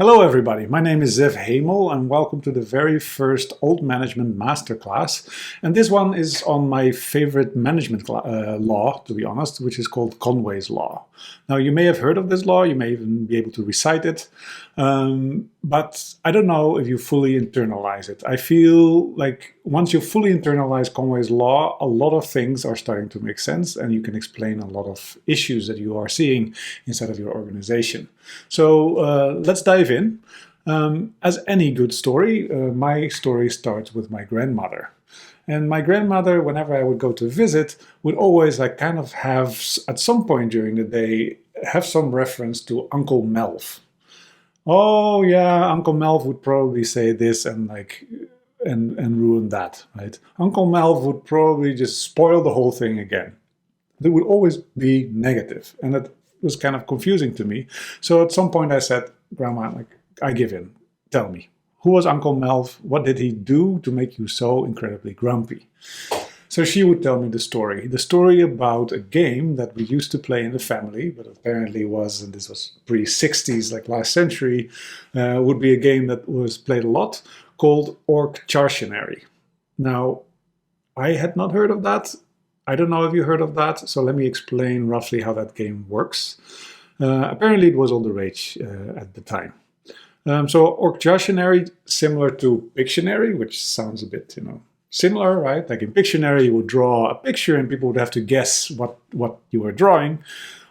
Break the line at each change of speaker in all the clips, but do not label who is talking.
Hello everybody, my name is Zev Hemel and welcome to the very first alt.management masterclass. And this one is on my favorite management law, to be honest, which is called Conway's law. Now you may have heard of this law, you may even be able to recite it, but I don't know if you fully internalize it. I feel like once you fully internalize Conway's law, a lot of things are starting to make sense and you can explain a lot of issues that you are seeing inside of your organization. So let's dive in. As any good story, my story starts with my grandmother. And my grandmother, whenever I would go to visit, would always kind of have, at some point during the day, have some reference to Uncle Melv. Oh yeah, Uncle Melv would probably say this and ruin that, right? Uncle Melv would probably just spoil the whole thing again. It would always be negative, and it was kind of confusing to me. So at some point I said, Grandma, I give in. Tell me, who was Uncle Melv? What did he do to make you so incredibly grumpy? So she would tell me the story about a game that we used to play in the family, but apparently was, and this was pre-60s, like last century, would be a game that was played a lot, called OrgChartionary. Now, I had not heard of that. I don't know if you heard of that, so let me explain roughly how that game works. Apparently it was all the rage at the time. So OrgChartionary, similar to Pictionary, which sounds a bit, similar, right? Like in Pictionary, you would draw a picture and people would have to guess what you were drawing.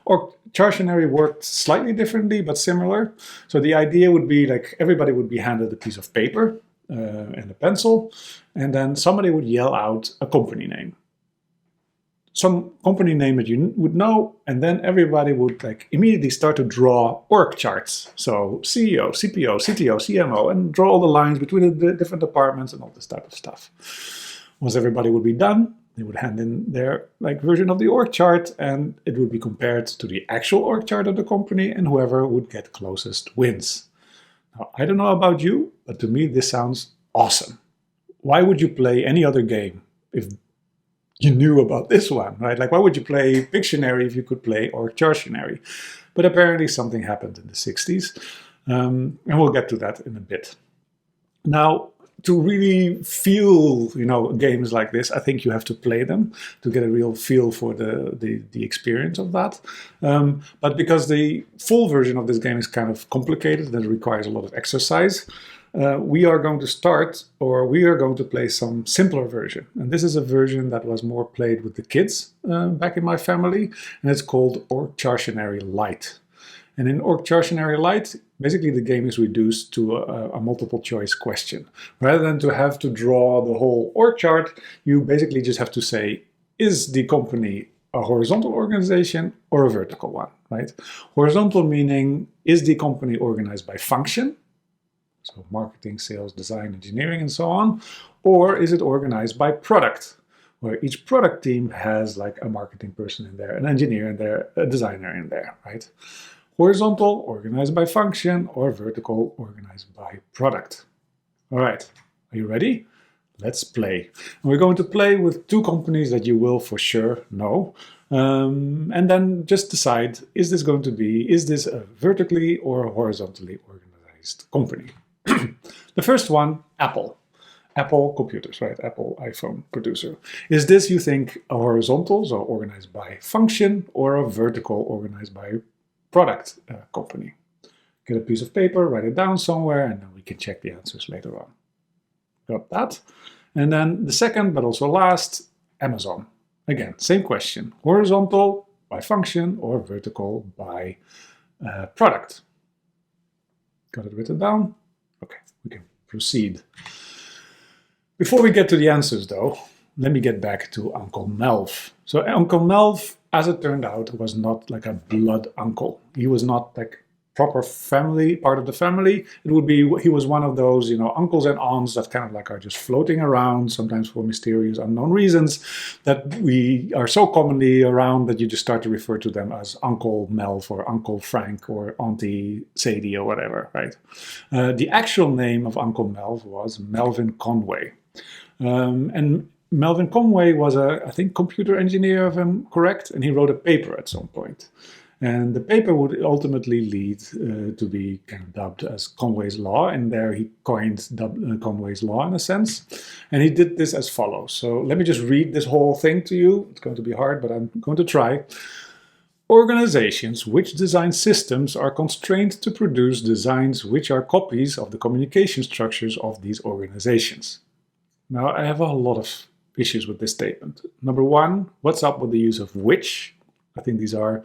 OrgChartionary worked slightly differently, but similar. So the idea would be everybody would be handed a piece of paper and a pencil, and then somebody would yell out a company name. Some company name that you would know, and then everybody would immediately start to draw org charts. So CEO, CPO, CTO, CMO, and draw all the lines between the different departments and all this type of stuff. Once everybody would be done, they would hand in their version of the org chart, and it would be compared to the actual org chart of the company, and whoever would get closest wins. Now, I don't know about you, but to me this sounds awesome. Why would you play any other game if you knew about this one, right? Why would you play Pictionary if you could play OrgChartionary? But apparently something happened in the 60s, and we'll get to that in a bit. Now, to really feel, games like this, I think you have to play them to get a real feel for the experience of that. But because the full version of this game is kind of complicated and it requires a lot of exercise, we are going to play some simpler version. And this is a version that was more played with the kids back in my family, and it's called OrgChartionary Lite. And in OrgChartionary Lite, basically the game is reduced to a multiple choice question. Rather than to have to draw the whole org chart, you basically just have to say, is the company a horizontal organization or a vertical one, right? Horizontal meaning, is the company organized by function? So marketing, sales, design, engineering, and so on. Or is it organized by product, where each product team has a marketing person in there, an engineer in there, a designer in there, right? Horizontal, organized by function, or vertical, organized by product. All right, are you ready? Let's play. And we're going to play with two companies that you will for sure know. And then just decide, is this a vertically or a horizontally organized company? The first one, Apple. Apple computers, right? Apple iPhone producer. Is this, you think, a horizontal, so organized by function, or a vertical, organized by product company? Get a piece of paper, write it down somewhere, and then we can check the answers later on. Got that? And then the second, but also last, Amazon. Again, same question. Horizontal by function or vertical by product. Got it written down? Okay, we can proceed. Before we get to the answers, though, let me get back to Uncle Melv. So Uncle Melv, as it turned out, was not a blood uncle. He was not proper family, part of the family. It would be, he was one of those, uncles and aunts that kind of are just floating around, sometimes for mysterious, unknown reasons, that we are so commonly around that you just start to refer to them as Uncle Melv or Uncle Frank or Auntie Sadie or whatever, right? The actual name of Uncle Melv was Melvin Conway. And Melvin Conway was I think, computer engineer, if I'm correct, and he wrote a paper at some point. And the paper would ultimately lead to be kind of dubbed as Conway's Law, and there he coined Conway's Law in a sense. And he did this as follows. So let me just read this whole thing to you. It's going to be hard, but I'm going to try. Organizations which design systems are constrained to produce designs which are copies of the communication structures of these organizations. Now, I have a lot of issues with this statement. Number one, what's up with the use of which? I think these are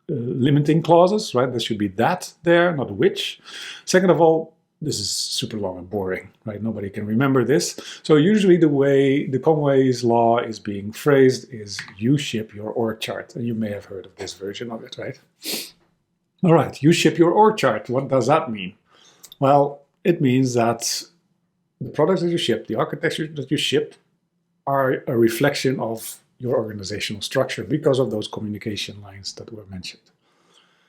limiting clauses, right? There should be that there, not which. Second of all, this is super long and boring, right? Nobody can remember this. So usually the way the Conway's Law is being phrased is you ship your org chart. And you may have heard of this version of it, right? All right, you ship your org chart. What does that mean? Well, it means that the products that you ship, the architecture that you ship, are a reflection of your organizational structure because of those communication lines that were mentioned.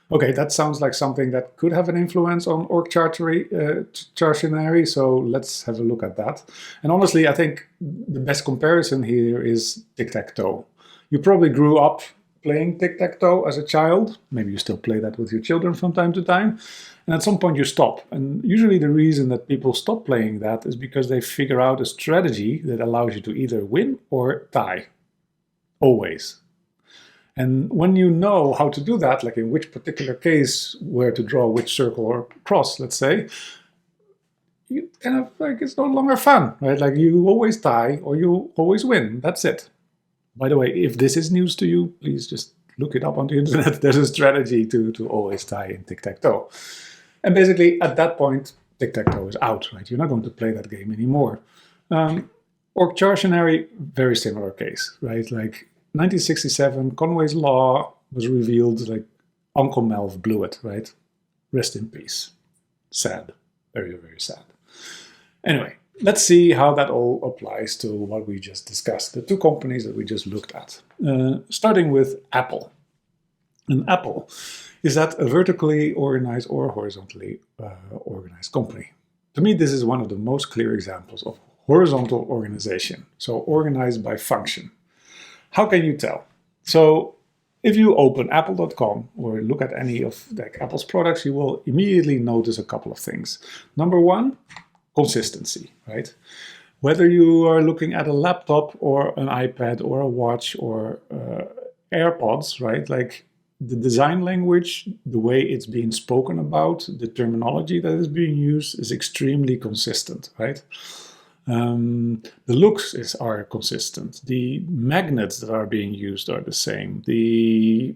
Okay, that sounds like something that could have an influence on OrgChartionary, so let's have a look at that. And honestly, I think the best comparison here is tic-tac-toe. You probably grew up playing tic-tac-toe as a child. Maybe you still play that with your children from time to time. And at some point you stop. And usually the reason that people stop playing that is because they figure out a strategy that allows you to either win or tie. Always. And when you know how to do that, like in which particular case, where to draw which circle or cross, let's say, you kind of like, it's no longer fun, right? Like you always tie or you always win. That's it. By the way, if this is news to you, please just look it up on the internet. There's a strategy to always tie in tic-tac-toe. And basically, at that point, tic-tac-toe is out, right? You're not going to play that game anymore. OrgChartionary, very similar case, right? Like 1967, Conway's Law was revealed, like Uncle Melv blew it, right? Rest in peace. Sad. Very, very sad. Anyway, let's see how that all applies to what we just discussed, the two companies that we just looked at. Starting with Apple. And Apple, is that a vertically organized or horizontally organized company? To me, this is one of the most clear examples of horizontal organization, so organized by function. How can you tell? So if you open apple.com or look at any of Apple's products, you will immediately notice a couple of things. Number one, consistency, right? Whether you are looking at a laptop or an iPad or a watch or AirPods, right? Like the design language, the way it's being spoken about, the terminology that is being used is extremely consistent, right? The looks are consistent. The magnets that are being used are the same. The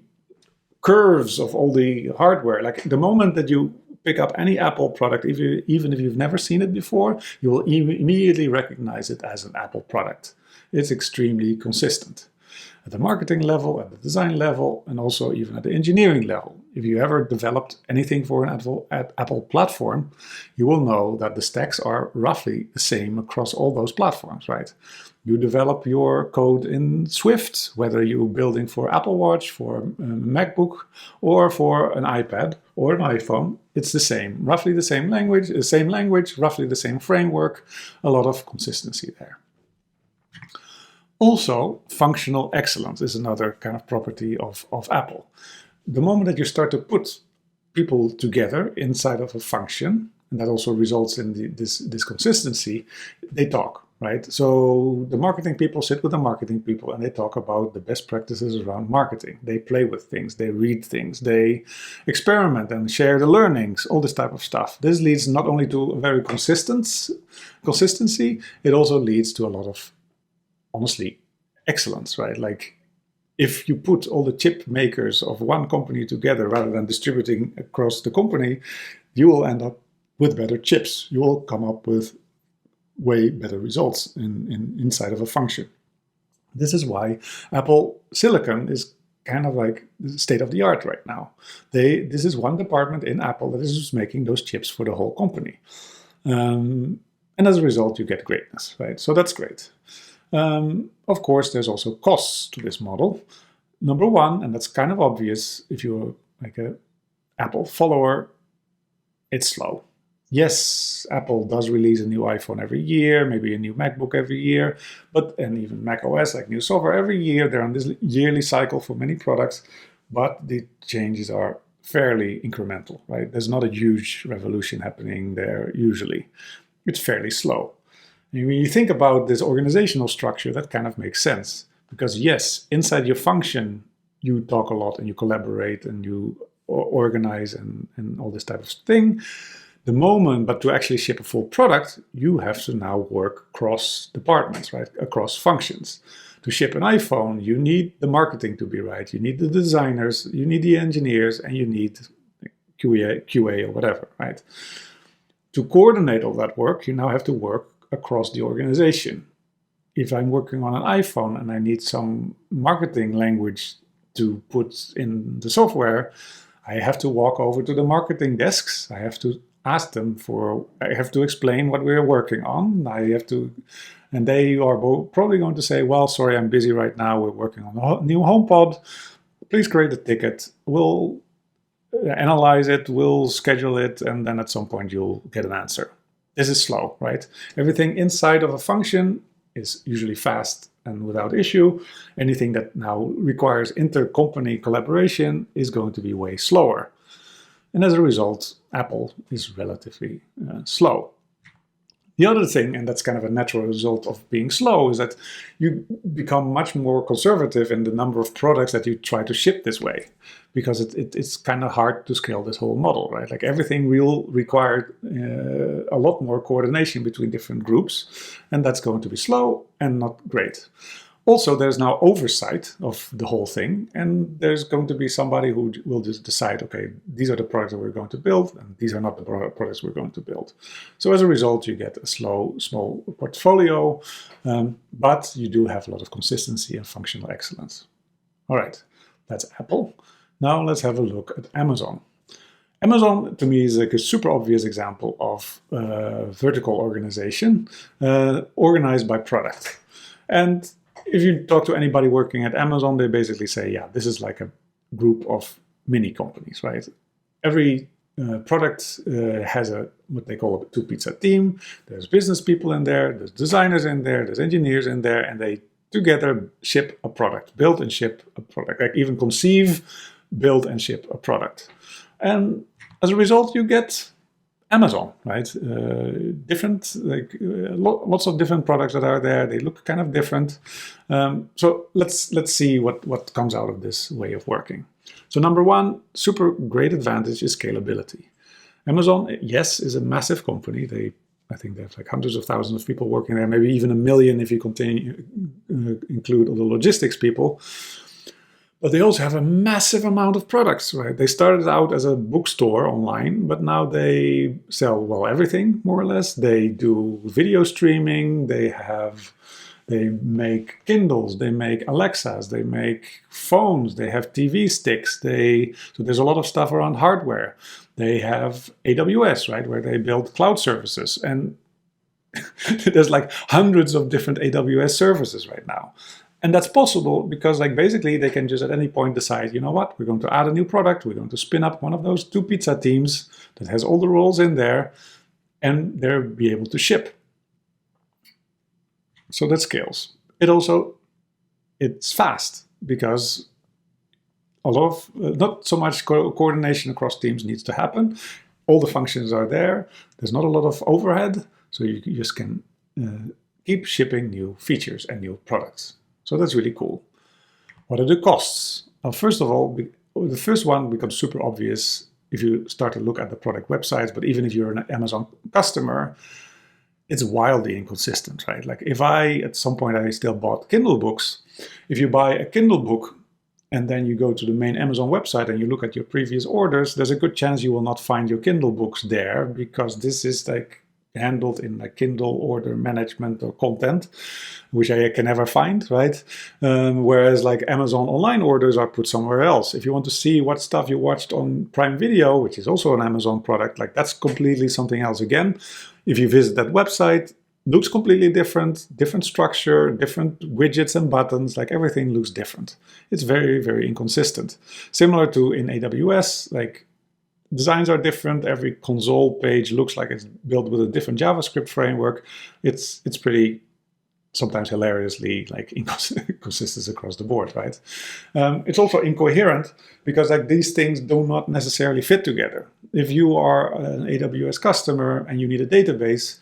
curves of all the hardware, like the moment that you pick up any Apple product, even if you've never seen it before, you will immediately recognize it as an Apple product. It's extremely consistent. At the marketing level, at the design level, and also even at the engineering level. If you ever developed anything for an Apple platform, you will know that the stacks are roughly the same across all those platforms, right? You develop your code in Swift, whether you're building for Apple Watch, for a MacBook, or for an iPad or an iPhone, it's the same. Roughly the same language, roughly the same framework, a lot of consistency there. Also, functional excellence is another kind of property of Apple. The moment that you start to put people together inside of a function, and that also results in this consistency, they talk, right? So the marketing people sit with the marketing people and they talk about the best practices around marketing. They play with things, they read things, they experiment and share the learnings, all this type of stuff. This leads not only to a very consistency, it also leads to a lot of, honestly, excellence, right? Like if you put all the chip makers of one company together rather than distributing across the company, you will end up with better chips. You will come up with way better results inside of a function. This is why Apple Silicon is kind of like the state of the art right now. This is one department in Apple that is just making those chips for the whole company. And as a result, you get greatness, right? So that's great. Of course, there's also costs to this model. Number one, and that's kind of obvious if you're like an Apple follower, it's slow. Yes, Apple does release a new iPhone every year, maybe a new MacBook every year, and even Mac OS, like new software every year. They're on this yearly cycle for many products, but the changes are fairly incremental, right? There's not a huge revolution happening there usually. It's fairly slow. And when you think about this organizational structure, that kind of makes sense. Because yes, inside your function, you talk a lot and you collaborate and you organize and all this type of thing. But to actually ship a full product, you have to now work across departments, right? Across functions. To ship an iPhone, you need the marketing to be right. You need the designers, you need the engineers, and you need QA or whatever, right? To coordinate all that work, you now have to work across the organization. If I'm working on an iPhone and I need some marketing language to put in the software, I have to walk over to the marketing desks. I have to ask them I have to explain what we're working on. And they are probably going to say, well, sorry, I'm busy right now. We're working on a new HomePod. Please create a ticket. We'll analyze it, we'll schedule it, and then at some point you'll get an answer. This is slow, right? Everything inside of a function is usually fast and without issue. Anything that now requires inter-company collaboration is going to be way slower. And as a result, Apple is relatively slow. The other thing, and that's kind of a natural result of being slow, is that you become much more conservative in the number of products that you try to ship this way, because it's kind of hard to scale this whole model, right? Like everything will require a lot more coordination between different groups, and that's going to be slow and not great. Also, there's now oversight of the whole thing, and there's going to be somebody who will just decide, okay, these are the products that we're going to build, and these are not the products we're going to build. So as a result, you get a small portfolio, but you do have a lot of consistency and functional excellence. All right, that's Apple. Now let's have a look at Amazon. Amazon, to me, is like a super obvious example of vertical organization organized by product. And if you talk to anybody working at Amazon, they basically say, yeah, this is like a group of mini companies, right? Every product has what they call a two-pizza team. There's business people in there, there's designers in there, there's engineers in there, and they together ship a product, build and ship a product, like even conceive, build and ship a product. And as a result, you get Amazon, right? Lots of different products that are there. They look kind of different. So let's see what comes out of this way of working. So number one, super great advantage is scalability. Amazon, yes, is a massive company. I think they have like hundreds of thousands of people working there, maybe even 1 million if you include all the logistics people. But they also have a massive amount of products, right? They started out as a bookstore online, but now they sell, well, everything, more or less. They do video streaming, they make Kindles, they make Alexas, they make phones, they have TV sticks, so there's a lot of stuff around hardware. They have AWS, right, where they build cloud services. And there's like hundreds of different AWS services right now. And that's possible because basically they can just at any point decide, you know what, we're going to add a new product, we're going to spin up one of those two pizza teams that has all the roles in there, and they'll be able to ship. So that scales. It's fast because a lot of, not so much coordination across teams needs to happen. All the functions are there. There's not a lot of overhead, so you just can keep shipping new features and new products. So that's really cool. What are the costs? Well, first of all, the first one becomes super obvious if you start to look at the product websites, but even if you're an Amazon customer, it's wildly inconsistent, right? Like if at some point I still bought Kindle books, if you buy a Kindle book and then you go to the main Amazon website and you look at your previous orders, there's a good chance you will not find your Kindle books there because this is handled in Kindle order management or content, which I can never find, right? Whereas Amazon online orders are put somewhere else. If you want to see what stuff you watched on Prime Video, which is also an Amazon product, that's completely something else again. If you visit that website, looks completely different structure, different widgets and buttons, everything looks different. It's very, very inconsistent. Similar to in AWS, designs are different. Every console page looks like it's built with a different JavaScript framework. It's pretty sometimes hilariously like inconsistent across the board, right? It's also incoherent because like these things do not necessarily fit together. If you are an AWS customer and you need a database,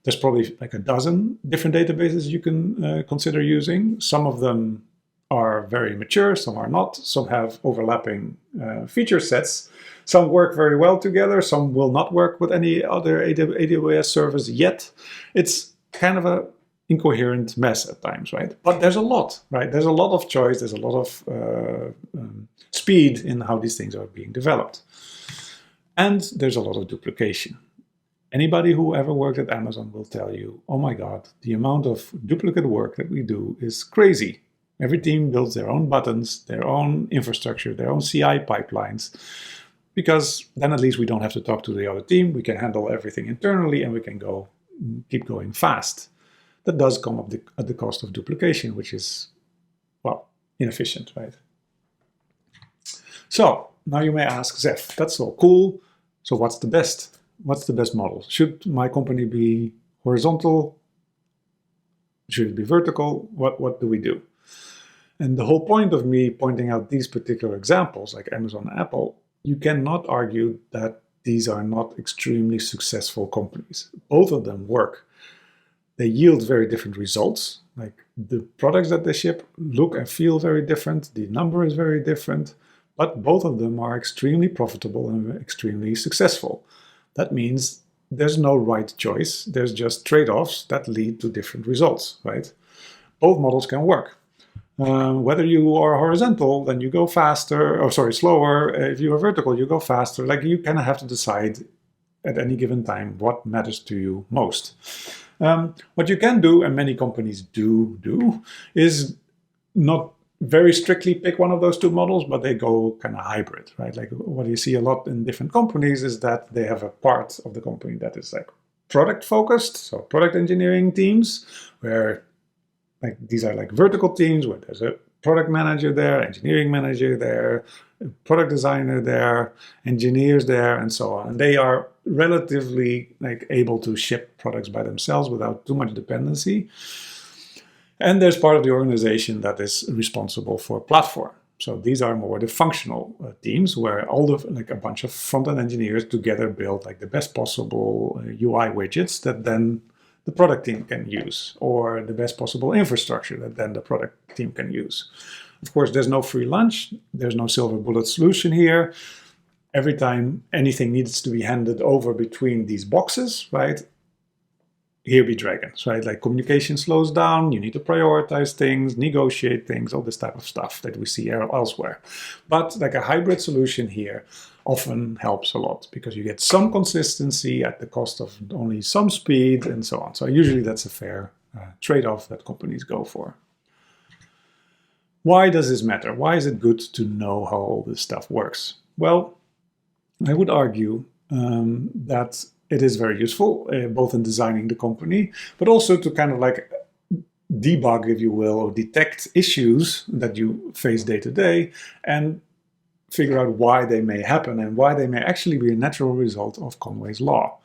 there's probably like a dozen different databases you can consider using. Some of them are very mature, some are not. Some have overlapping feature sets. Some work very well together. Some will not work with any other AWS service yet. It's kind of a incoherent mess at times, right? But there's a lot, right? There's a lot of choice. There's a lot of speed in how these things are being developed. And there's a lot of duplication. Anybody who ever worked at Amazon will tell you, oh my God, the amount of duplicate work that we do is crazy. Every team builds their own buttons, their own infrastructure, their own CI pipelines, because then at least we don't have to talk to the other team. We can handle everything internally and we can keep going fast. That does come up at the cost of duplication, which is, well, inefficient, right? So now you may ask, Zef, that's all cool. So what's the best? What's the best model? Should my company be horizontal? Should it be vertical? What do we do? And the whole point of me pointing out these particular examples, like Amazon and Apple, you cannot argue that these are not extremely successful companies. Both of them work. They yield very different results. Like the products that they ship look and feel very different. The number is very different, but both of them are extremely profitable and extremely successful. That means there's no right choice. There's just trade-offs that lead to different results, right? Both models can work. Whether you are horizontal, then you go faster, or sorry, slower. If you are vertical, you go faster. Like you kind of have to decide at any given time what matters to you most. What you can do, and many companies do, is not very strictly pick one of those two models, but they go kind of hybrid, right? Like what you see a lot in different companies is that they have a part of the company that is like product focused, so product engineering teams, where like these are like vertical teams where there's a product manager there, engineering manager there, product designer there, engineers there, and so on. And they are relatively like able to ship products by themselves without too much dependency. And there's part of the organization that is responsible for platform. So these are more the functional teams where all the like a bunch of front-end engineers together build like the best possible UI widgets that then the product team can use, or the best possible infrastructure that then the product team can use. Of course, there's no free lunch. There's no silver bullet solution here. Every time anything needs to be handed over between these boxes, right? Here be dragons, right? Like communication slows down. You need to prioritize things, negotiate things, all this type of stuff that we see elsewhere. But like a hybrid solution here often helps a lot because you get some consistency at the cost of only some speed and so on. So usually that's a fair trade-off that companies go for. Why does this matter? Why is it good to know how all this stuff works? Well, I would argue that it is very useful, both in designing the company, but also to kind of like debug, if you will, or detect issues that you face day to day and figure out why they may happen and why they may actually be a natural result of Conway's law.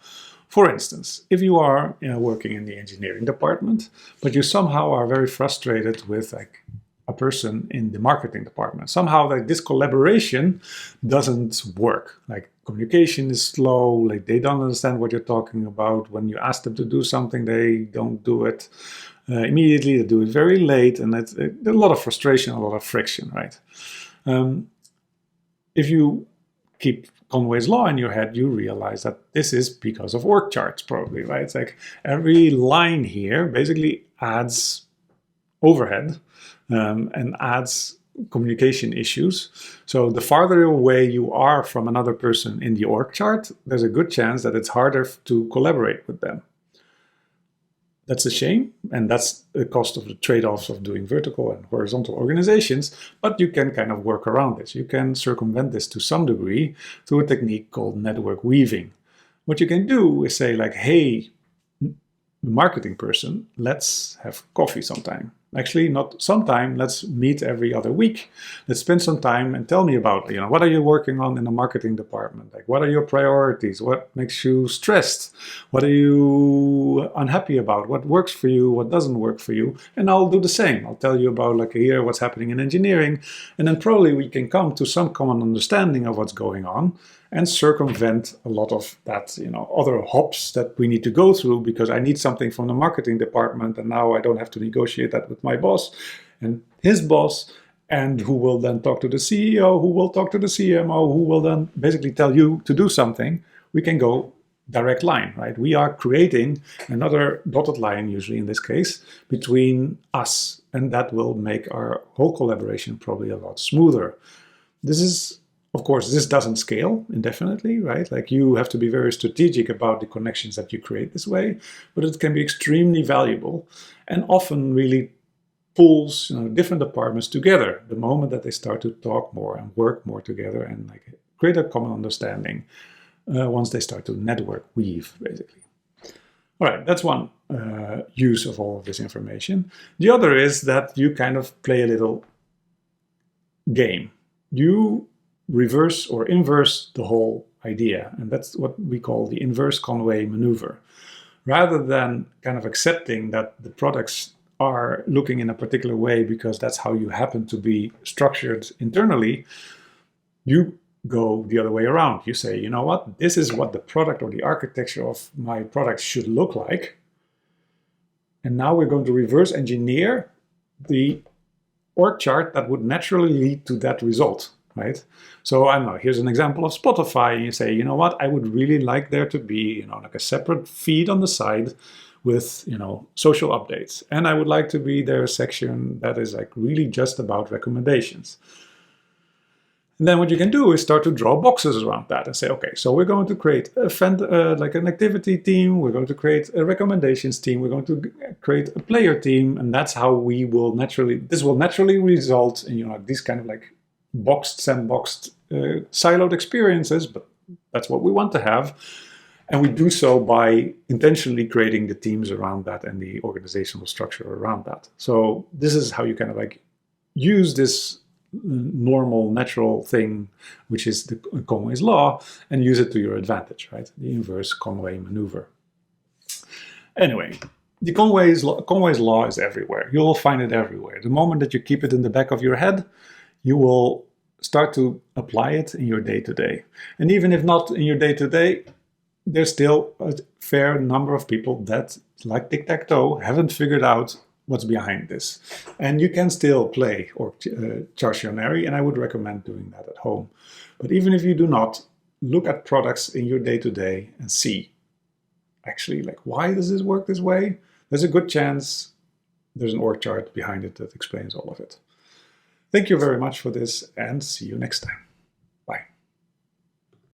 For instance, if you are working in the engineering department, but you somehow are very frustrated with like a person in the marketing department, somehow like this collaboration doesn't work. Like communication is slow, like they don't understand what you're talking about. When you ask them to do something, they don't do it immediately, they do it very late, and it's a lot of frustration, a lot of friction, right? If you keep Conway's law in your head, you realize that this is because of org charts, probably, right? It's like every line here basically adds overhead and adds communication issues. So the farther away you are from another person in the org chart, there's a good chance that it's harder to collaborate with them. That's a shame, and that's the cost of the trade-offs of doing vertical and horizontal organizations, but you can kind of work around this. You can circumvent this to some degree through a technique called network weaving. What you can do is say like, hey, marketing person, let's have coffee sometime. actually not sometime, let's meet every other week. Let's spend some time and tell me about, what are you working on in the marketing department? Like, what are your priorities? What makes you stressed? What are you unhappy about? What works for you? What doesn't work for you? And I'll do the same. I'll tell you about, like, here, what's happening in engineering. And then probably we can come to some common understanding of what's going on and circumvent a lot of that, other hops that we need to go through, because I need something from the marketing department, and now I don't have to negotiate that with my boss and his boss, and who will then talk to the CEO, who will talk to the CMO, who will then basically tell you to do something. We can go direct line, right? We are creating another dotted line, usually in this case, between us, and that will make our whole collaboration probably a lot smoother. Of course, this doesn't scale indefinitely, right? Like, you have to be very strategic about the connections that you create this way, but it can be extremely valuable and often really pulls different departments together the moment that they start to talk more and work more together and like create a common understanding once they start to network weave, basically. All right, that's one use of all of this information. The other is that you kind of play a little game. You reverse or inverse the whole idea, and that's what we call the inverse Conway maneuver. Rather than kind of accepting that the products are looking in a particular way because that's how you happen to be structured internally, you go the other way around. You say, you know what, this is what the product or the architecture of my product should look like, and now we're going to reverse engineer the org chart that would naturally lead to that result. Right? So I don't know, here's an example of Spotify, and you say, you know what, I would really like there to be, like a separate feed on the side with, social updates. And I would like to be there a section that is like really just about recommendations. And then what you can do is start to draw boxes around that and say, okay, so we're going to create like an activity team, we're going to create a recommendations team, we're going to create a player team, and that's how this will naturally result in, these kind of like boxed, sandboxed, siloed experiences, but that's what we want to have. And we do so by intentionally creating the teams around that and the organizational structure around that. So this is how you kind of like use this normal, natural thing, which is the Conway's law, and use it to your advantage, right? The inverse Conway maneuver. Anyway, the Conway's law is everywhere. You'll find it everywhere. The moment that you keep it in the back of your head, you will start to apply it in your day-to-day. And even if not in your day-to-day, there's still a fair number of people that, like tic-tac-toe, haven't figured out what's behind this. And you can still play OrgChartionary, and I would recommend doing that at home. But even if you do not, look at products in your day-to-day and see, actually, like, why does this work this way? There's a good chance there's an org chart behind it that explains all of it. Thank you very much for this, and see you next time.